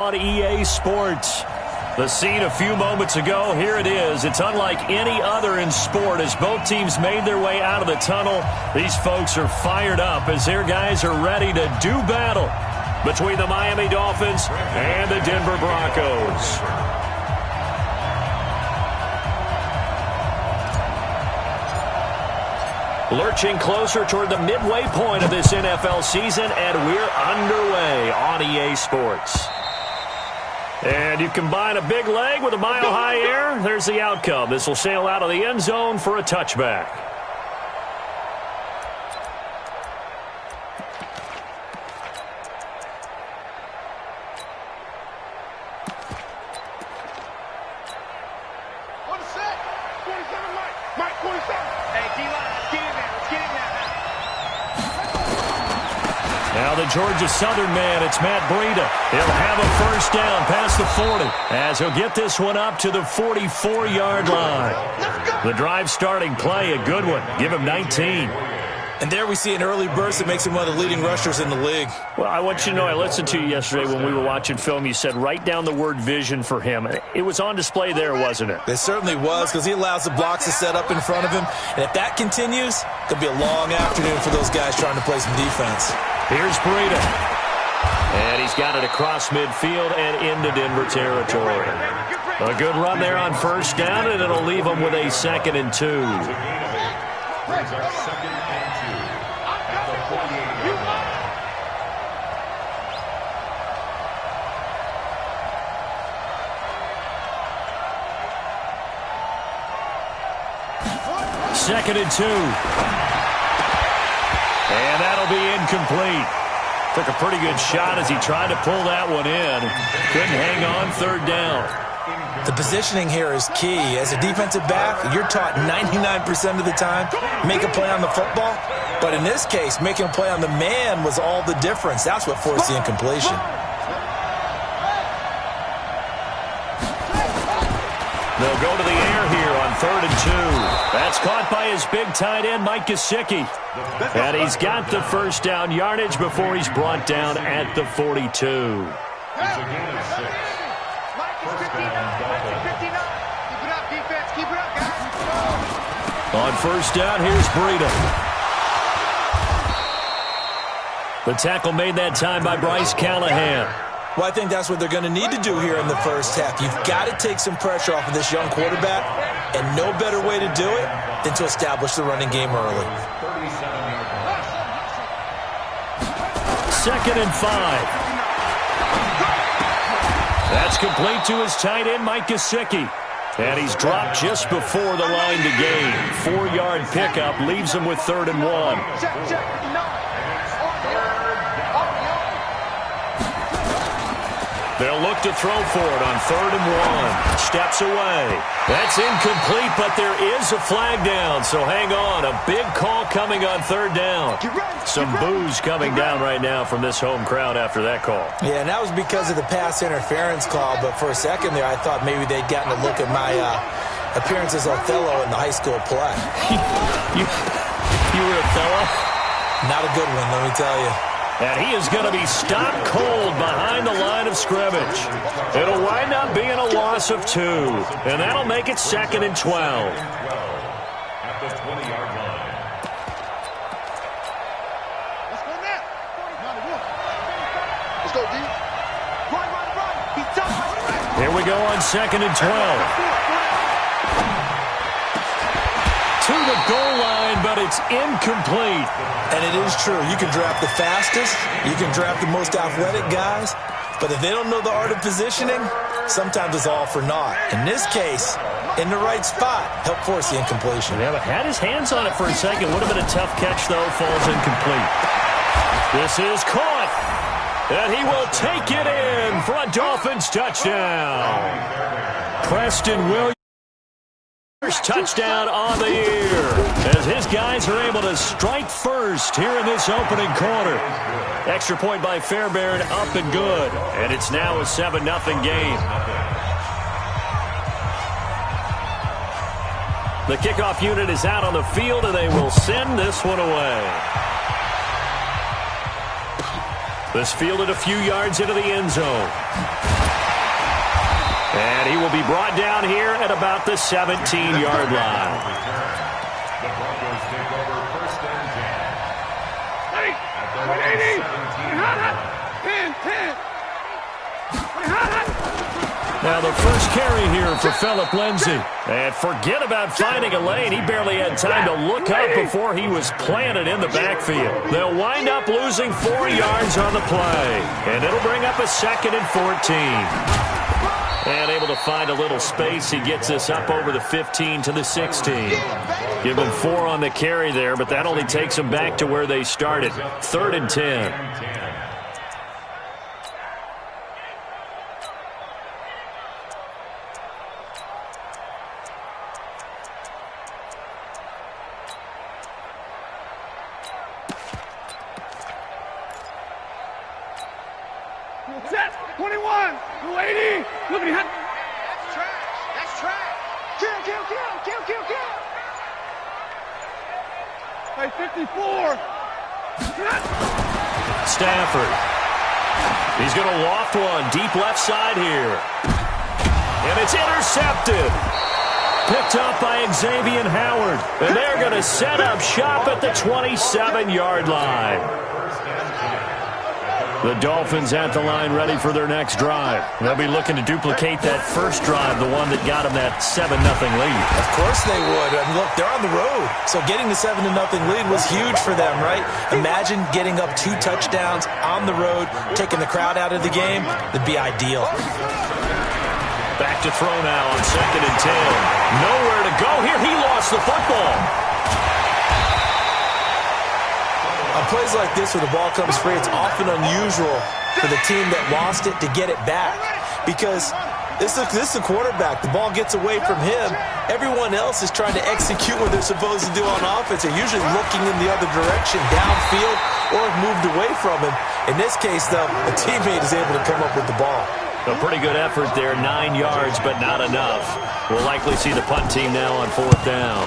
On EA Sports. The scene a few moments ago, here it is. It's unlike any other in sport as both teams made their way out of the tunnel. These folks are fired up as their guys are ready to do battle between the Miami Dolphins and the Denver Broncos. Lurching closer toward the midway point of this NFL season, and we're underway on EA Sports. And you combine a big leg with a mile-high air, there's the outcome. This will sail out of the end zone for a touchback. Now the Georgia Southern man, it's Matt Breida. He'll have a first down past the 40 as he'll get this one up to the 44-yard line. The drive starting play, a good one. Give him 19. And there we see an early burst that makes him one of the leading rushers in the league. Well, I want you to know, I listened to you yesterday when we were watching film. You said write down the word vision for him. It was on display there, wasn't it? It certainly was, because he allows the blocks to set up in front of him. And if that continues, it could be a long afternoon for those guys trying to play some defense. Here's Breida. And he's got it across midfield and into Denver territory. A good run there on first down, and it'll leave them with a 2nd and 2. Second and 2. And that'll be incomplete. Took a pretty good shot as he tried to pull that one in. Couldn't hang on, third down. The positioning here is key. As a defensive back, you're taught 99% of the time, make a play on the football. But in this case, making a play on the man was all the difference. That's what forced the incompletion. They'll go to the air here on 3rd and 2. That's caught by his big tight end, Mike Gesicki. And he's got the first down yardage before he's brought down at the 42. It's a gain of 6. First down, Dolphins. Keep it up, defense. Keep it up, guys. On first down, here's Breida. The tackle made that time by Bryce Callahan. Well, I think that's what they're going to need to do here in the first half. You've got to take some pressure off of this young quarterback, and no better way to do it than to establish the running game early. 2nd and 5. That's complete to his tight end, Mike Gesicki. And he's dropped just before the line to gain. 4-yard pickup leaves him with 3rd and 1. They'll look to throw for it on 3rd and 1. Steps away. That's incomplete, but there is a flag down, so hang on. A big call coming on 3rd down. Some boos coming down right now from this home crowd after that call. Yeah, and that was because of the pass interference call, but for a second there I thought maybe they'd gotten a look at my appearance as Othello in the high school play. You were Othello? Not a good one, let me tell you. And he is going to be stopped cold behind the line of scrimmage. It'll wind up being a loss of 2. And that'll make it 2nd and 12. At the 20-yard line. Let's go now. Let's go, D. Run. He's done. Here we go on 2nd and 12. To the goal line, but it's incomplete. And it is true. You can draft the fastest, you can draft the most athletic guys, but if they don't know the art of positioning, sometimes it's all for naught. In this case, in the right spot, helped force the incompletion. Yeah, but had his hands on it for a second. Would have been a tough catch, though. Falls incomplete. This is caught. And he will take it in for a Dolphins touchdown. Preston Williams. First touchdown on the year as his guys are able to strike first here in this opening quarter. Extra point by Fairbairn, up and good. And it's now a 7-0 game. The kickoff unit is out on the field, and they will send this one away. This fielded a few yards into the end zone. And he will be brought down here at about the 17-yard line. The Broncos take over first and 10. At the 17. Now the first carry here for Philip Lindsay. And forget about finding a lane. He barely had time to look up before he was planted in the backfield. They'll wind up losing 4 yards on the play. And it'll bring up a 2nd and 14. And able to find a little space. He gets this up over the 15 to the 16. Give him 4 on the carry there, but that only takes them back to where they started. 3rd and 10. Set. 21. 280. Look at him. That's trash. That's trash. Kill. Hey, 54. Stafford. He's going to loft one deep left side here. And it's intercepted. Picked up by Xavier Howard. And they're going to set up shop at the 27-yard line. The Dolphins at the line ready for their next drive. They'll be looking to duplicate that first drive, the one that got them that 7-0 lead. Of course they would. I mean, look, they're on the road. So getting the 7-0 lead was huge for them, right? Imagine getting up 2 touchdowns on the road, taking the crowd out of the game. That'd be ideal. Back to throw now on 2nd and 10. Nowhere to go here. He lost the football. On plays like this where the ball comes free, it's often unusual for the team that lost it to get it back. Because this is the quarterback. The ball gets away from him. Everyone else is trying to execute what they're supposed to do on offense. They're usually looking in the other direction, downfield, or have moved away from him. In this case, though, a teammate is able to come up with the ball. A pretty good effort there, 9 yards, but not enough. We'll likely see the punt team now on 4th down.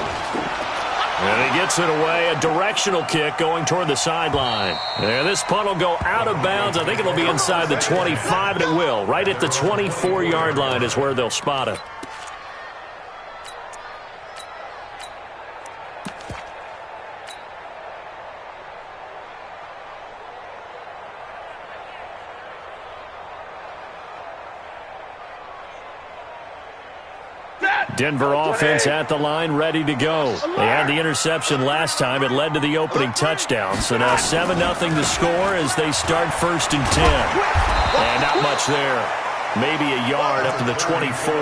And he gets it away, a directional kick going toward the sideline. And this punt will go out of bounds. I think it'll be inside the 25, and it will. Right at the 24-yard line is where they'll spot it. Denver offense at the line, ready to go. They had the interception last time. It led to the opening touchdown. So now 7-0 the score as they start 1st and 10. And not much there. Maybe a yard up to the 24.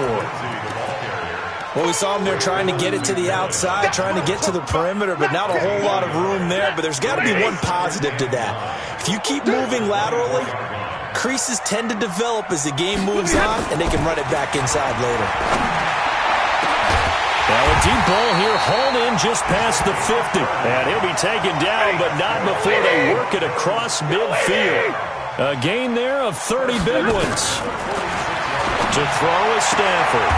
Well, we saw them there trying to get it to the outside, trying to get to the perimeter, but not a whole lot of room there. But there's got to be one positive to that. If you keep moving laterally, creases tend to develop as the game moves on, and they can run it back inside later. Now a deep ball here, hauled in just past the 50. And he'll be taken down, but not before they work it across midfield. A gain there of 30 big ones. To throw is Stafford.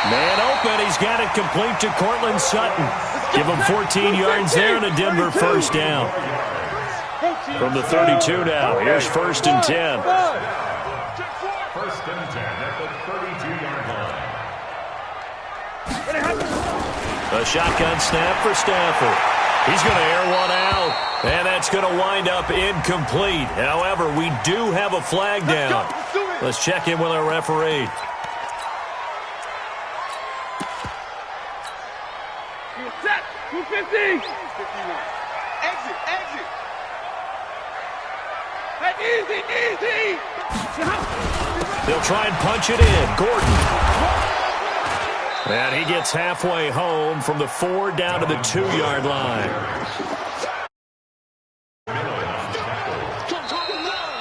Man open, he's got it complete to Cortland Sutton. Give him 14 yards there and a Denver 1st down. From the 32 now, here's 1st and 10. 1st and 10 at the 32-yard line. A shotgun snap for Stafford. He's going to air one out, and that's going to wind up incomplete. However, we do have a flag down. Let's check in with our referee. Set. 250. Exit. Easy. They'll try and punch it in. Gordon. And he gets halfway home from the 4 down to the 2-yard line.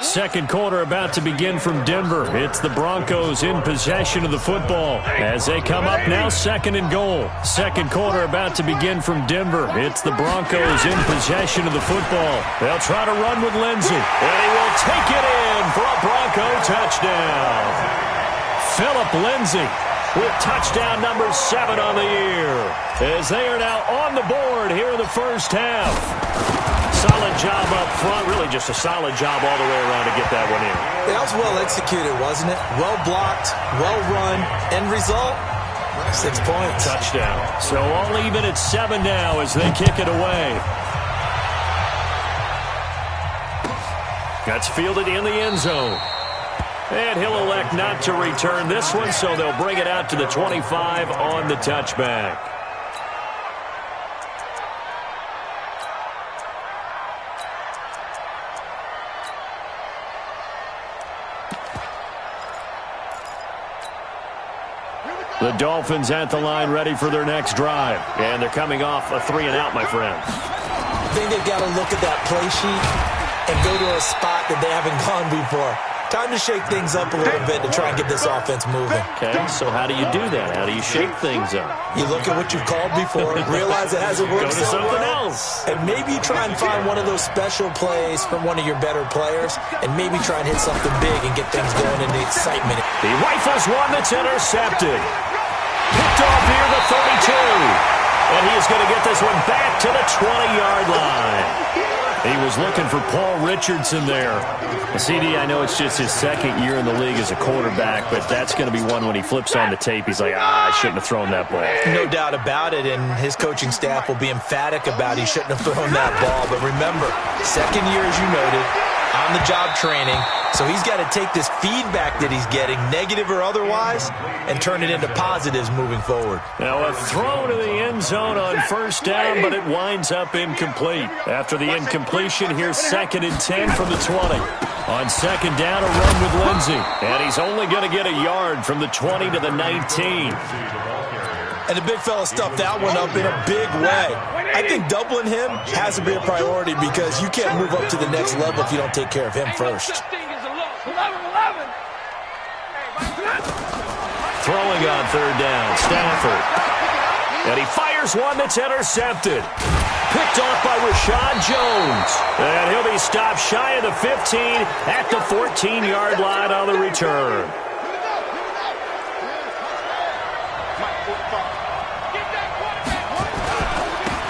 Second quarter about to begin from Denver. It's the Broncos in possession of the football as they come up now 2nd and goal. Second quarter about to begin from Denver. It's the Broncos in possession of the football. They'll try to run with Lindsay, and he will take it in for a Bronco touchdown. Philip Lindsay with touchdown number 7 on the year, as they are now on the board here in the first half. Solid job up front. Really just a solid job all the way around to get that one in. That was well executed, wasn't it? Well blocked, well run. End result, 6 points. Touchdown. So all even at 7 now as they kick it away. That's fielded in the end zone. And he'll elect not to return this one, so they'll bring it out to the 25 on the touchback. The Dolphins at the line ready for their next drive. And they're coming off a 3-and-out, my friends. I think they've got to look at that play sheet and go to a spot that they haven't gone before. Time to shake things up a little bit to try and get this offense moving. Okay, so how do you do that? How do you shake things up? You look at what you've called before, realize it hasn't worked Go to so something well, else. and maybe try and find one of those special plays from one of your better players, and maybe try and hit something big and get things going in the excitement. He rifles one that's intercepted. Picked off here the 32. And he is going to get this one back to the 20-yard line. He was looking for Paul Richardson there. CD, I know it's just his second year in the league as a quarterback, but that's going to be one when he flips on the tape. He's like, I shouldn't have thrown that ball. No doubt about it, and his coaching staff will be emphatic about he shouldn't have thrown that ball. But remember, second year, as you noted, on-the-job training. So he's got to take this feedback that he's getting, negative or otherwise, and turn it into positives moving forward. Now a throw to the end zone on first down, but it winds up incomplete. After the incompletion, here's 2nd and 10 from the 20. On second down, a run with Lindsey. And he's only going to get a yard from the 20 to the 19. And the big fella stuffed that one up in a big way. I think doubling him has to be a priority because you can't move up to the next level if you don't take care of him first. Throwing on third down, Stafford. And he fires one that's intercepted. Picked off by Rashad Jones. And he'll be stopped shy of the 15 at the 14-yard line on the return.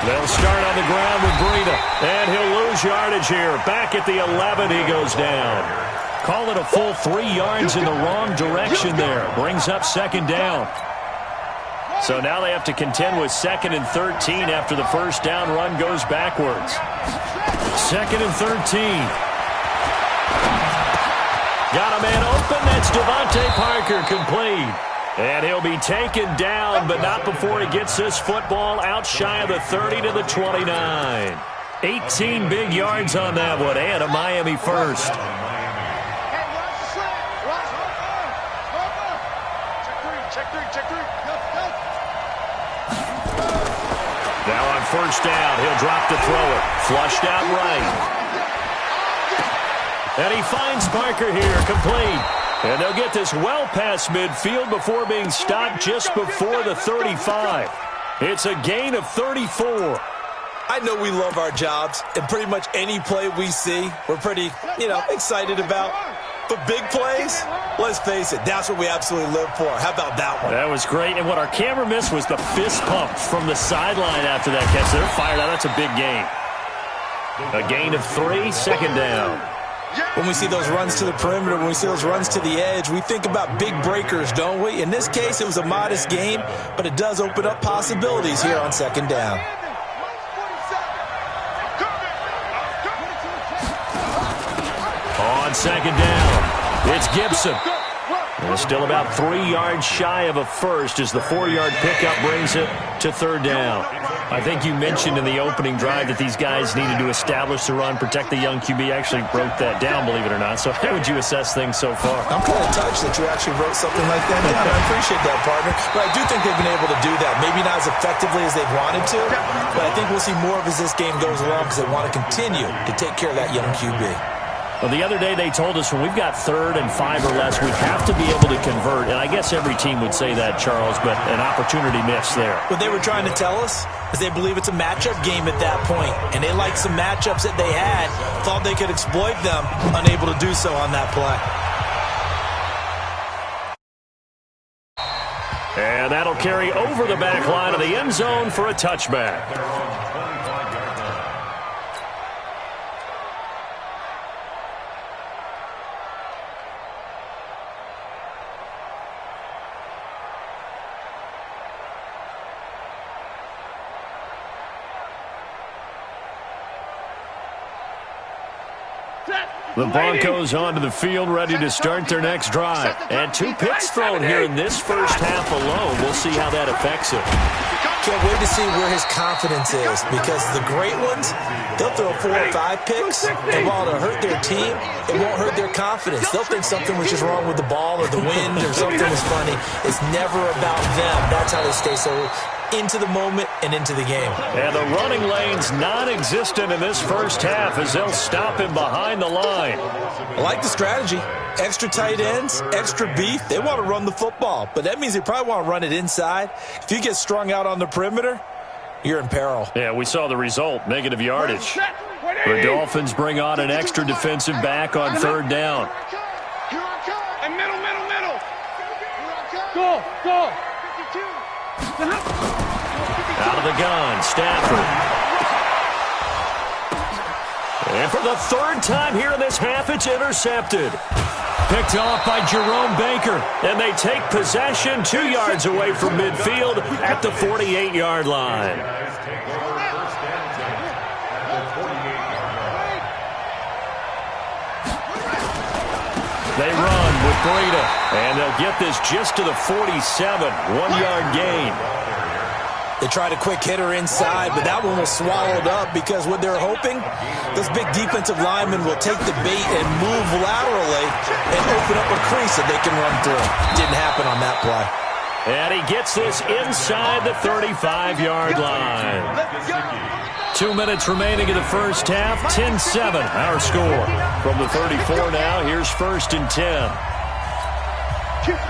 They'll start on the ground with Breida. And he'll lose yardage here. Back at the 11, he goes down. Call it a full 3 yards in the wrong direction there. Brings up second down. So now they have to contend with 2nd and 13 after the first down run goes backwards. 2nd and 13. Got a man open. That's Devontae Parker, complete. And he'll be taken down, but not before he gets this football out shy of the 30 to the 29. 18 big yards on that one, and a Miami first. Now on first down, he'll drop to throw it. Flushed out right. And he finds Parker here, complete. And they'll get this well past midfield before being stopped just before the 35. It's a gain of 34. I know we love our jobs, and pretty much any play we see, we're pretty, excited about. But big plays, let's face it, that's what we absolutely live for. How about that one? That was great. And what our camera missed was the fist pump from the sideline after that catch. They're fired out. That's a big gain. A gain of 3, second down. When we see those runs to the perimeter, when we see those runs to the edge, we think about big breakers, don't we? In this case, it was a modest gain, but it does open up possibilities here on second down. On second down, it's Gibson. And still about 3 yards shy of a first as the 4-yard pickup brings it to third down. I think you mentioned in the opening drive that these guys needed to establish the run, protect the young QB. I actually wrote that down, believe it or not. So how would you assess things so far? I'm kind of touched that you actually wrote something like that down. I appreciate that, partner. But I do think they've been able to do that. Maybe not as effectively as they've wanted to, but I think we'll see more of as this game goes along because they want to continue to take care of that young QB. Well, the other day they told us when we've got 3rd and 5 or less, we have to be able to convert. And I guess every team would say that, Charles, but an opportunity missed there. What they were trying to tell us is they believe it's a matchup game at that point. And they liked some matchups that they had, thought they could exploit them, unable to do so on that play. And that'll carry over the back line of the end zone for a touchback. The Broncos onto the field, ready to start their next drive. And 2 picks thrown here in this first half alone. We'll see how that affects him. Can't wait to see where his confidence is, because the great ones, they'll throw 4 or 5 picks, and while it'll hurt their team, it won't hurt their confidence. They'll think something was just wrong with the ball or the wind or something was funny. It's never about them. That's how they stay so into the moment and into the game. And the running lane's non-existent in this first half as they'll stop him behind the line. I like the strategy. Extra tight ends, extra beef. They want to run the football, but that means they probably want to run it inside. If you get strung out on the perimeter, you're in peril. Yeah, we saw the result, negative yardage. The Dolphins bring on an extra defensive back on 3rd down. And middle. Go. Out of the gun, Stafford. And for the 3rd time here in this half, it's intercepted. Picked off by Jerome Baker. And they take possession 2 yards away from midfield at the 48-yard line. They run with Breida, and they'll get this just to the 47, 1-yard gain. They tried a quick hitter inside, but that one was swallowed up because what they're hoping, those big defensive linemen will take the bait and move laterally and open up a crease that they can run through. Didn't happen on that play. And he gets this inside the 35-yard line. 2 minutes remaining in the first half, 10-7, our score. From the 34 now, here's 1st and 10.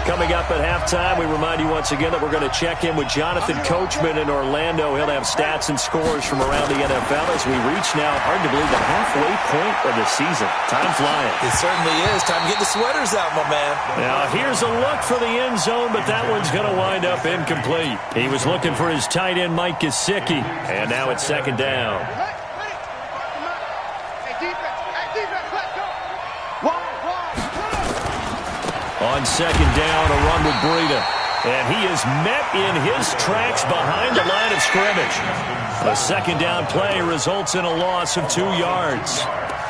Coming up at halftime, we remind you once again that we're going to check in with Jonathan Coachman in Orlando. He'll have stats and scores from around the NFL as we reach now, hard to believe, the halfway point of the season. Time flying. It certainly is. Time to get the sweaters out, my man. Now, here's a look for the end zone, but that one's going to wind up incomplete. He was looking for his tight end, Mike Gesicki, and now it's 2nd down. On 2nd down, a run with Breida. And he is met in his tracks behind the line of scrimmage. The 2nd down play results in a loss of 2 yards.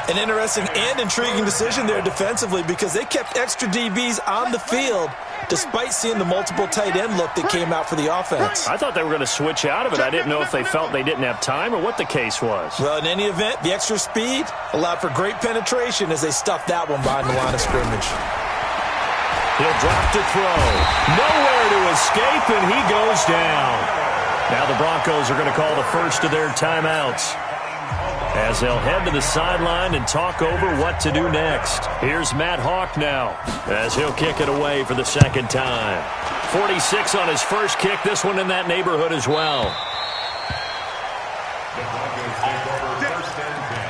An interesting and intriguing decision there defensively because they kept extra DBs on the field despite seeing the multiple tight end look that came out for the offense. I thought they were going to switch out of it. I didn't know if they felt they didn't have time or what the case was. Well, in any event, the extra speed allowed for great penetration as they stuffed that one behind the line of scrimmage. He'll drop to throw. Nowhere to escape, and he goes down. Now the Broncos are going to call the first of their timeouts as they'll head to the sideline and talk over what to do next. Here's Matt Hawk now as he'll kick it away for the 2nd time. 46 on his first kick. This one in that neighborhood as well. The Broncos take over 1st and 10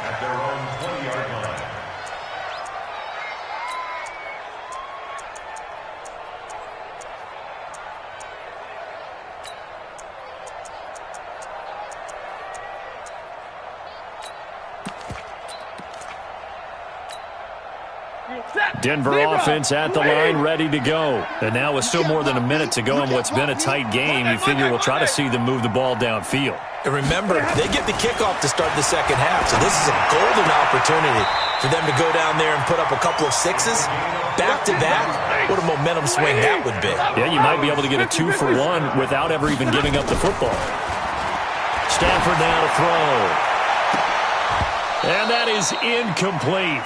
at their own 20-yard line. Denver offense at the line, ready to go. And now with still more than a minute to go in what's been a tight game, you figure we'll try to see them move the ball downfield. And remember, they get the kickoff to start the 2nd half, so this is a golden opportunity for them to go down there and put up a couple of 6s back-to-back. What a momentum swing that would be. Yeah, you might be able to get a 2-for-1 without ever even giving up the football. Stafford now to throw. And that is incomplete.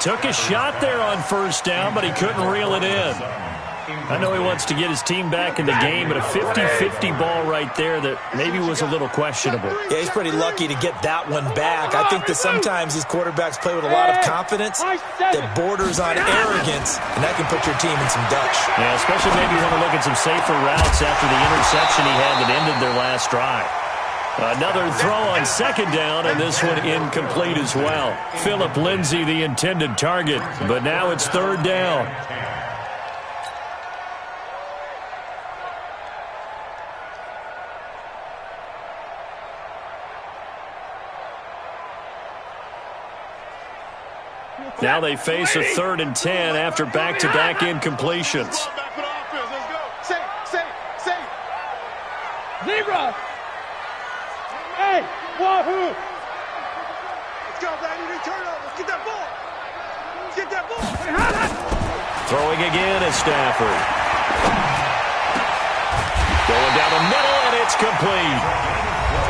Took a shot there on 1st down, but he couldn't reel it in. I know he wants to get his team back in the game, but a 50-50 ball right there that maybe was a little questionable. Yeah, he's pretty lucky to get that one back. I think that sometimes these quarterbacks play with a lot of confidence that borders on arrogance, and that can put your team in some Dutch. Yeah, especially maybe you want to look at some safer routes after the interception he had that ended their last drive. Another throw on 2nd down, and this one incomplete as well. Phillip Lindsay, the intended target, but now it's 3rd down. Now they face a 3rd and 10 after back-to-back incompletions. Zebra! Hey, wahoo! go, baby. Return over. Get that ball. Get that ball. Throwing again is Stafford. Going down the middle, and it's complete.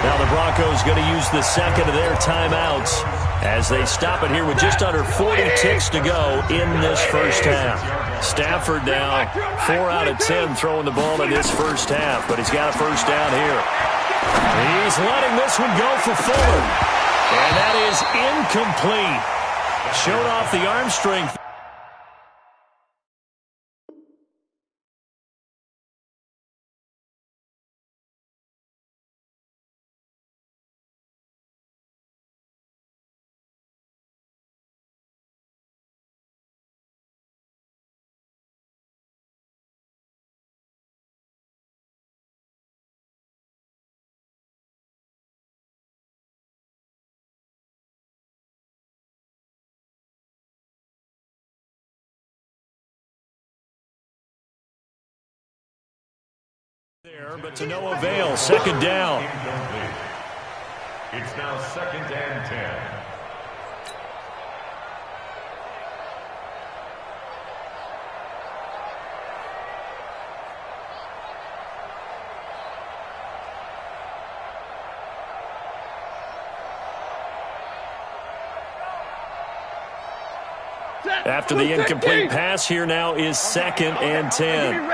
Now the Broncos going to use the second of their timeouts as they stop it here with just under 40 ticks to go in this first half. Stafford now 4 out of 10 throwing the ball in this first half, but he's got a first down here. He's letting this one go for Fuller, and that is incomplete. Showed off the arm strength. There, but to no avail. Second down. It's now 2nd and 10. After the incomplete pass, here now is 2nd and 10.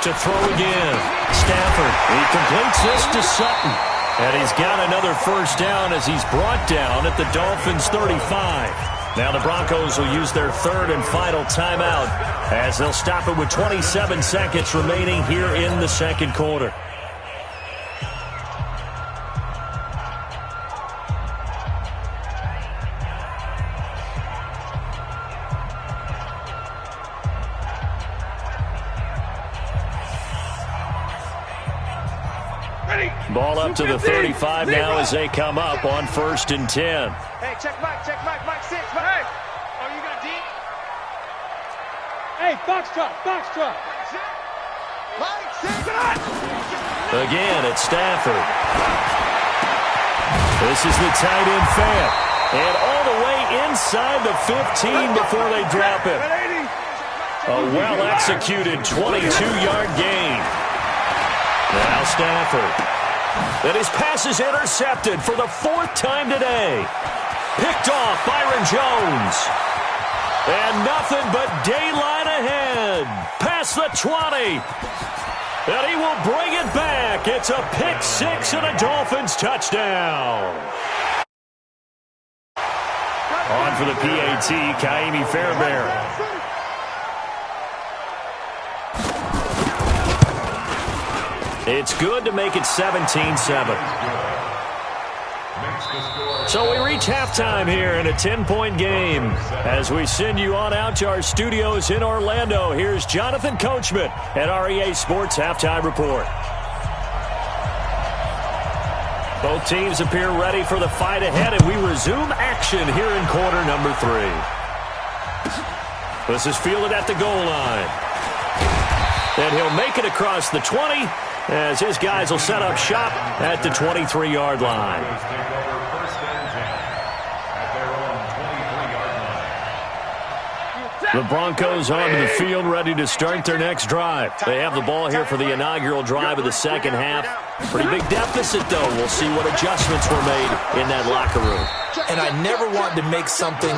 To throw again. Stafford. He completes this to Sutton. And he's got another first down as he's brought down at the Dolphins' 35. Now the Broncos will use their third and final timeout as they'll stop it with 27 seconds remaining here in the second quarter. Ball up to the 35 now as they come up on 1st and 10. Hey, check Mike, Mike 6. Hey. Oh, you got deep? Hey, box truck. Mike 6. Again, it's Stafford. This is the tight end fan. And all the way inside the 15 before they drop it. A well-executed 22-yard gain. Now Stafford. And his pass is intercepted for the 4th time today. Picked off Byron Jones. And nothing but daylight ahead. Past the 20. And he will bring it back. It's a pick 6 and a Dolphins touchdown. On for the PAT, Kaimi Fairbairn. It's good to make it 17-7. So we reach halftime here in a 10-point game. As we send you on out to our studios in Orlando, here's Jonathan Coachman at REA Sports Halftime Report. Both teams appear ready for the fight ahead, and we resume action here in quarter number 3. This is fielded at the goal line. And he'll make it across the 20 as his guys will set up shop at the 23-yard line. The Broncos onto the field ready to start their next drive. They have the ball here for the inaugural drive of the second half. Pretty big deficit, though. We'll see what adjustments were made in that locker room. And I never want to make something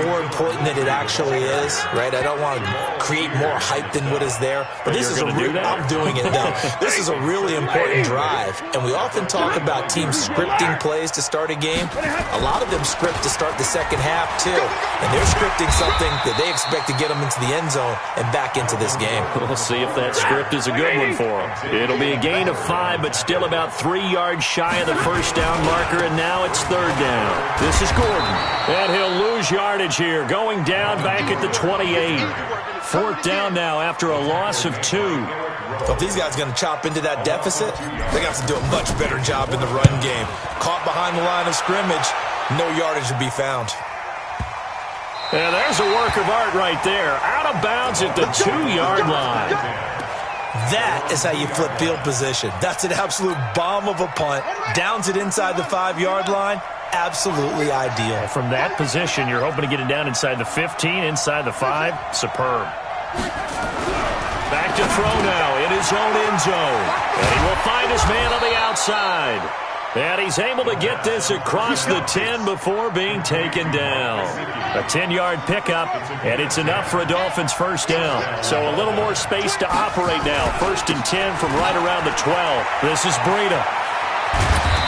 more important than it actually is, right? I don't want to create more hype than what is there. But this is I'm doing it now. This is a really important drive. And we often talk about teams scripting plays to start a game. A lot of them script to start the second half, too. And they're scripting something that they expect to get them into the end zone and back into this game. We'll see if that script is a good one for them. It'll be a gain of 5, but still about 3 yards shy of the first down marker, and now it's third down. This is Gordon, and he'll lose yardage here, going down back at the 28. 4th down now after a loss of 2. So if these guys are going to chop into that deficit, they're going to have to do a much better job in the run game. Caught behind the line of scrimmage, no yardage to be found. And there's a work of art right there. Out of bounds at the 2-yard line. That is how you flip field position. That's an absolute bomb of a punt. Downs it inside the 5-yard line. Absolutely ideal. And from that position, you're hoping to get it down inside the 15, inside the 5. Superb. Back to throw now in his own end zone. And he will find his man on the outside. And he's able to get this across the 10 before being taken down. A 10-yard pickup, and it's enough for a Dolphins first down. So a little more space to operate now. 1st and 10 from right around the 12. This is Breida.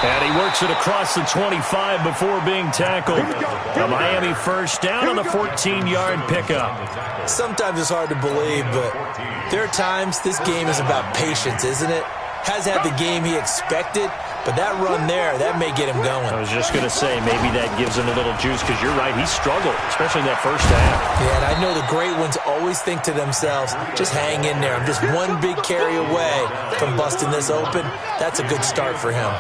And he works it across the 25 before being tackled. A Miami first down on the 14-yard pickup. Sometimes it's hard to believe, but there are times this game is about patience, isn't it? Has had the game he expected, but that run there, that may get him going. I was just going to say, maybe that gives him a little juice, because you're right, he struggled, especially in that first half. Yeah, and I know the great ones always think to themselves, just hang in there. I'm just one big carry away from busting this open. That's a good start for him.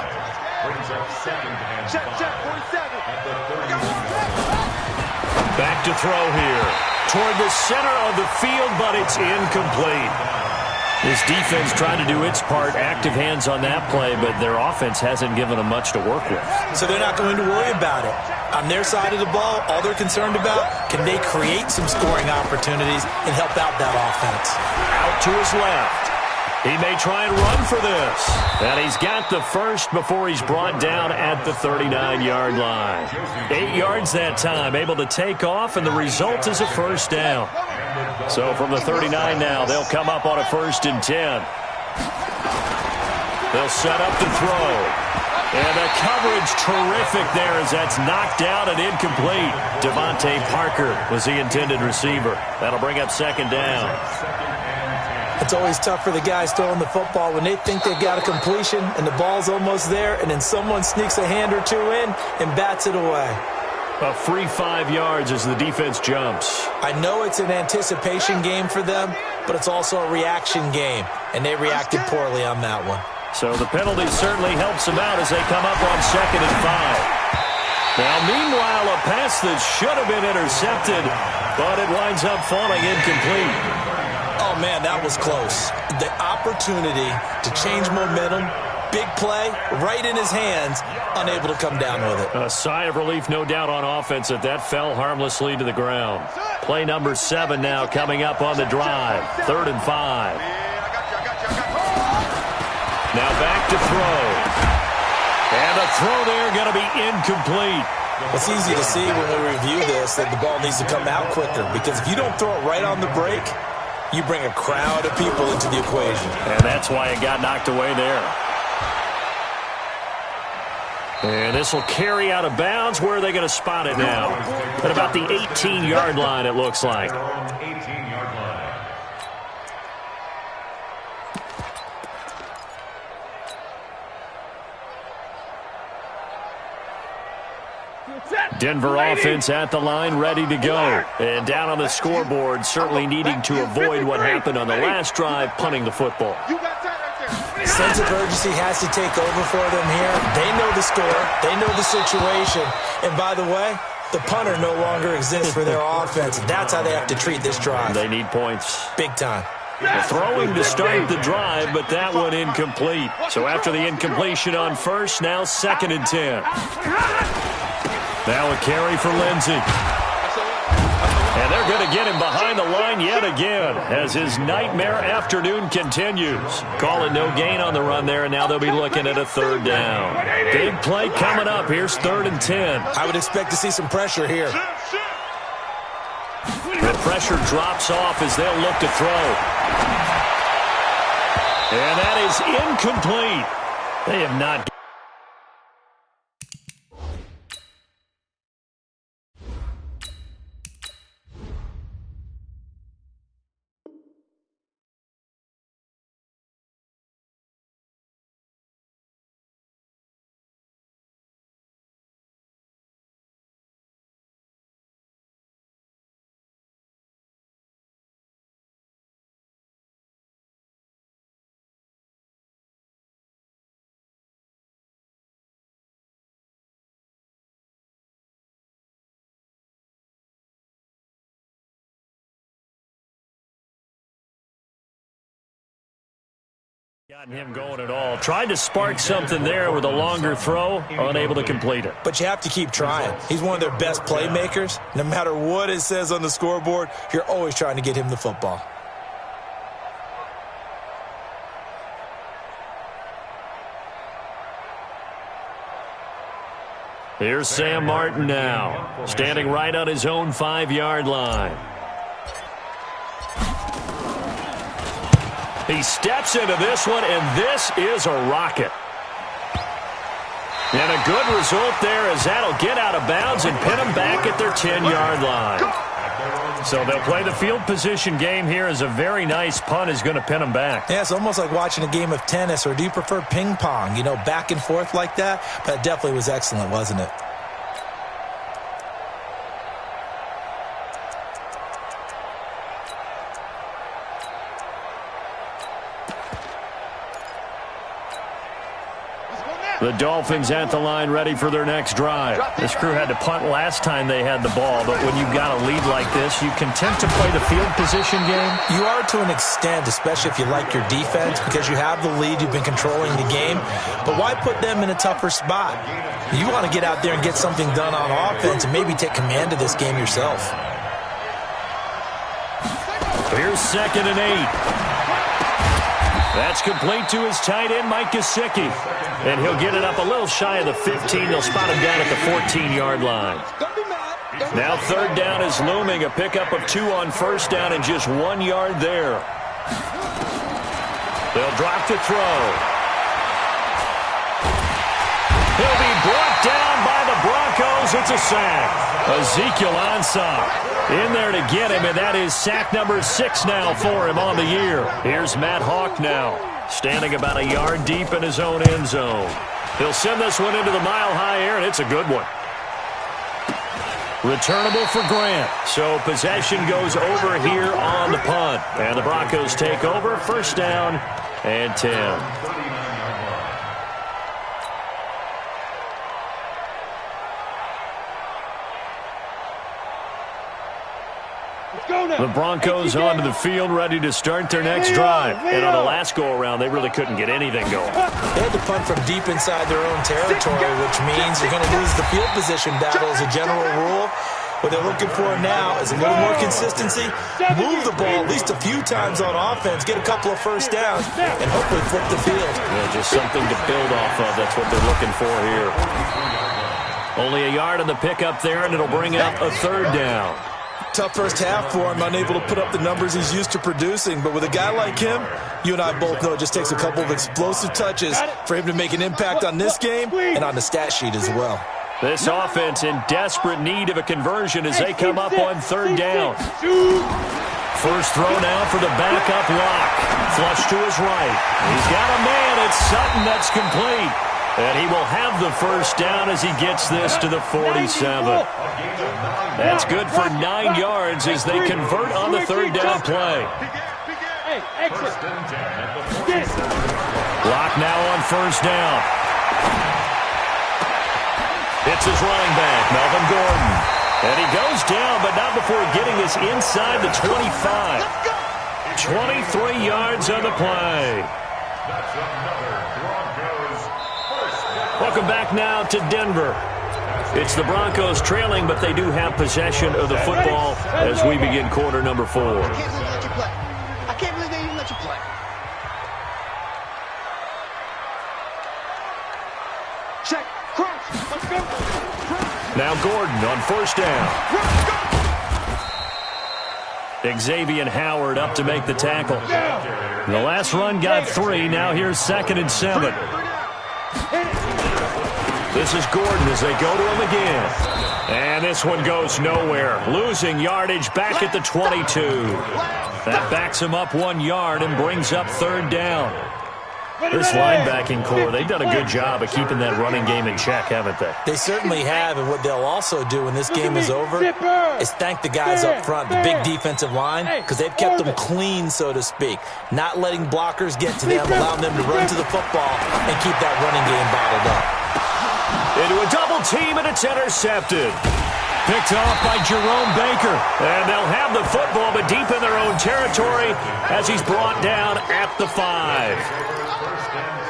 Back to throw here. Toward the center of the field, but it's incomplete. This defense trying to do its part, active hands on that play, but their offense hasn't given them much to work with. So they're not going to worry about it. On their side of the ball, all they're concerned about, can they create some scoring opportunities and help out that offense? Out to his left. He may try and run for this. And he's got the first before he's brought down at the 39-yard line. 8 yards that time, able to take off, and the result is a first down. So from the 39 now, they'll come up on a 1st and 10. They'll set up to throw. And the coverage terrific there as that's knocked out and incomplete. Devontae Parker was the intended receiver. That'll bring up 2nd down. It's always tough for the guys throwing the football when they think they've got a completion and the ball's almost there, and then someone sneaks a hand or two in and bats it away. A free 5 yards as the defense jumps. I know it's an anticipation game for them, but it's also a reaction game, and they reacted poorly on that one. So the penalty certainly helps them out as they come up on 2nd and 5. Now, meanwhile, a pass that should have been intercepted, but it winds up falling incomplete. Oh, man, that was close. The opportunity to change momentum, big play, right in his hands, unable to come down with it. A sigh of relief, no doubt, on offense that fell harmlessly to the ground. Play number 7 now coming up on the drive. 3rd and 5. Now back to throw. And a throw there going to be incomplete. It's easy to see when we review this that the ball needs to come out quicker, because if you don't throw it right on the break, you bring a crowd of people into the equation. And that's why it got knocked away there. And this will carry out of bounds. Where are they going to spot it now? At about the 18-yard line, it looks like. Denver offense at the line, ready to go. And down on the scoreboard, certainly needing to avoid what happened on the last drive, punting the football. Sense of urgency has to take over for them here. They know the score. They know the situation. And by the way, the punter no longer exists for their offense. That's how they have to treat this drive. They need points. Big time. Throwing to start the drive, but that one incomplete. So after the incompletion on first, now 2nd and 10. Now a carry for Lindsey. And they're going to get him behind the line yet again as his nightmare afternoon continues. Call it no gain on the run there, and now they'll be looking at a 3rd down. Big play coming up. Here's 3rd and 10. I would expect to see some pressure here. The pressure drops off as they'll look to throw. And that is incomplete. They have not Gotten him going at all. Tried to spark something there with a longer throw, unable to complete it. But you have to keep trying. He's one of their best playmakers. No matter what it says on the scoreboard, you're always trying to get him the football. Here's Sam Martin now, standing right on his own 5-yard line. He steps into this one, and this is a rocket. And a good result there as that'll get out of bounds and pin them back at their 10-yard line. So they'll play the field position game here as a very nice punt is going to pin them back. Yeah, it's almost like watching a game of tennis, or do you prefer ping pong? You know, back and forth like that? But it definitely was excellent, wasn't it? The Dolphins at the line ready for their next drive. This crew had to punt last time they had the ball, but when you've got a lead like this, you content to play the field position game? You are to an extent, especially if you like your defense, because you have the lead, you've been controlling the game. But why put them in a tougher spot? You want to get out there and get something done on offense and maybe take command of this game yourself. Here's 2nd and 8. That's complete to his tight end, Mike Gesicki. And he'll get it up a little shy of the 15. They'll spot him down at the 14-yard line. Now 3rd down is looming. A pickup of 2 on 1st down and just 1 yard there. They'll drop the throw. He'll be brought down by the Broncos. It's a sack. Ezekiel Ansah in there to get him, and that is sack number 6 now for him on the year. Here's Matt Hawk now, standing about a yard deep in his own end zone. He'll send this one into the mile-high air, and it's a good one. Returnable for Grant. So possession goes over here on the punt. And the Broncos take over. 1st down and 10. The Broncos onto the field, ready to start their next drive. And on the last go-around, they really couldn't get anything going. They had to punt from deep inside their own territory, which means you're going to lose the field position battle as a general rule. What they're looking for now is a little more consistency, move the ball at least a few times on offense, get a couple of 1st downs, and hopefully flip the field. Yeah, just something to build off of. That's what they're looking for here. Only a yard on the pickup there, and it'll bring up a 3rd down. Tough first half for him, unable to put up the numbers he's used to producing. But with a guy like him, you and I both know it just takes a couple of explosive touches for him to make an impact on this game and on the stat sheet as well. This offense in desperate need of a conversion as they come up on 3rd down. First throw now for the backup lock. Flush to his right. He's got a man. It's Sutton that's complete. And he will have the 1st down as he gets this to the 47. That's good for 9 yards as they convert on the 3rd down play. Lock now on 1st down. Hits his running back, Melvin Gordon. And he goes down, but not before getting this inside the 25. 23 yards on the play. Welcome back now to Denver. It's the Broncos trailing, but they do have possession of the football as we begin quarter number 4. I can't believe they let you play. I can't believe they even let you play. Check. Cross. Let's go. Now Gordon on 1st down. Xavier Howard up to make the tackle. The last run got 3. Now here's 2nd and 7. This is Gordon as they go to him again. And this one goes nowhere. Losing yardage back at the 22. That backs him up 1 yard and brings up 3rd down. This linebacking core, they've done a good job of keeping that running game in check, haven't they? They certainly have, and what they'll also do when this game is over is thank the guys up front, the big defensive line, because they've kept them clean, so to speak. Not letting blockers get to them, allowing them to run to the football and keep that running game bottled up. Into a double team, and it's intercepted. Picked off by Jerome Baker. And they'll have the football, but deep in their own territory as he's brought down at the 5.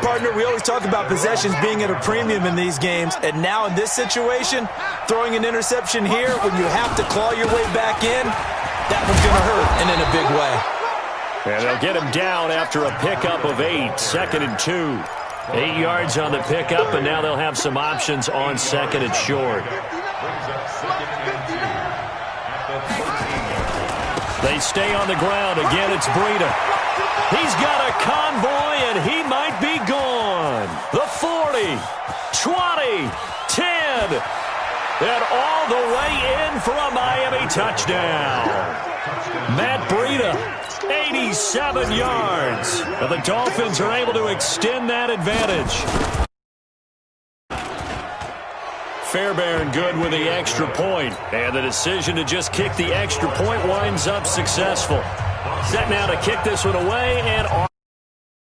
Partner, we always talk about possessions being at a premium in these games, and now in this situation, throwing an interception here when you have to claw your way back in, that one's going to hurt, and in a big way. And they'll get him down after a pickup of 8, 2nd and 2. 8 yards on the pickup, and now they'll have some options on 2nd and short. They stay on the ground. Again, it's Breida. He's got a convoy, and he might be gone. The 40, 20, 10, and all the way in for a Miami touchdown. Matt Breida, 87 yards. And the Dolphins are able to extend that advantage. Fairbairn good with the extra point, and the decision to just kick the extra point winds up successful. Set now to kick this one away and